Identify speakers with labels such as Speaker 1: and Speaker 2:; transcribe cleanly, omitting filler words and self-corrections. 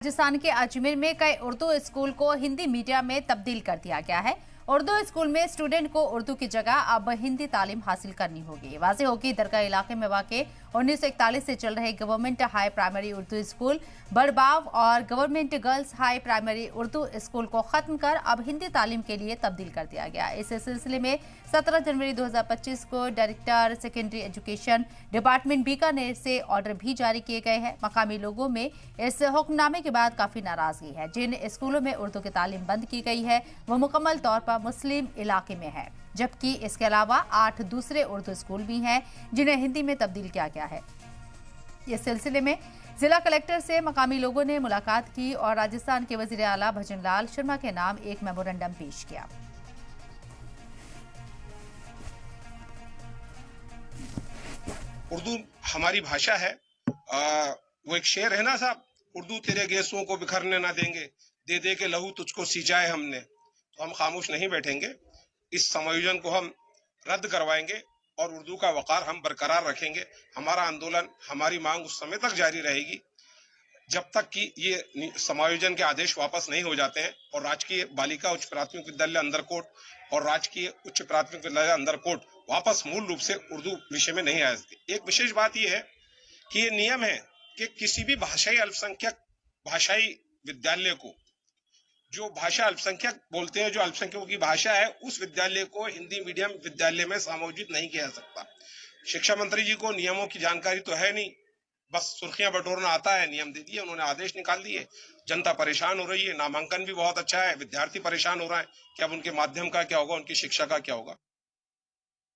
Speaker 1: राजस्थान के अजमेर में कई उर्दू स्कूल को हिंदी मीडियम में तब्दील कर दिया गया है। उर्दू स्कूल में स्टूडेंट को उर्दू की जगह अब हिंदी तालीम हासिल करनी होगी। वाज़ेह होगी दरगाह इलाके में वाक़े 1941 से चल रहे government high primary Urdu school Badbav और government girls high primary Urdu school को खत्म कर अब हिंदी तालीम के लिए तब्दील कर दिया गया। इस सिलसिले में 17 जनवरी 2025 को director secondary education department Bikaner से ऑर्डर भी जारी किए गए हैं। मकामी लोगों में इस हुक्मनामे के बाद काफी नाराजगी है। जिन स्कूलों में उर्दू की तालीम बंद की गई है वो मुकम्मल तौर पर मुस्लिम इलाके में है, जबकि इसके अलावा 8 दूसरे उर्दू स्कूल भी हैं जिन्हें हिंदी में तब्दील किया गया है। इस सिलसिले में जिला कलेक्टर से मकामी लोगों ने मुलाकात की और राजस्थान के वजीर आला भजन लाल शर्मा के नाम एक मेमोरेंडम पेश किया।
Speaker 2: उर्दू हमारी भाषा है। वो एक शेर है ना साहब, उर्दू तेरे गेसों को बिखरने ना देंगे, दे दे के लहू तुझको सिंचाए हमने। तो हम खामोश नहीं बैठेंगे, इस समायोजन को हम रद्द करवाएंगे और उर्दू का वकार हम बरकरार रखेंगे। हमारा आंदोलन, हमारी मांग उस समय तक जारी रहेगी जब तक कि ये समायोजन के आदेश वापस नहीं हो जाते हैं और राजकीय बालिका उच्च प्राथमिक विद्यालय अंदरकोट और राजकीय उच्च प्राथमिक विद्यालय अंदरकोट वापस मूल रूप से उर्दू विषय में नहीं आ सकती। एक विशेष बात यह है कि ये नियम है कि किसी भी भाषाई अल्पसंख्यक भाषाई विद्यालय को, जो भाषा अल्पसंख्यक बोलते हैं, जो अल्पसंख्यकों की भाषा है, उस विद्यालय को हिंदी मीडियम विद्यालय में समायोजित नहीं किया जा सकता। शिक्षा मंत्री जी को नियमों की जानकारी तो है नहीं, बस सुर्खियां बटोरना आता है। नियम दे दिए उन्होंने, आदेश निकाल दिए। जनता परेशान हो रही है, नामांकन भी बहुत अच्छा है, विद्यार्थी परेशान हो रहा है कि अब उनके माध्यम का क्या होगा, उनकी शिक्षा का क्या होगा।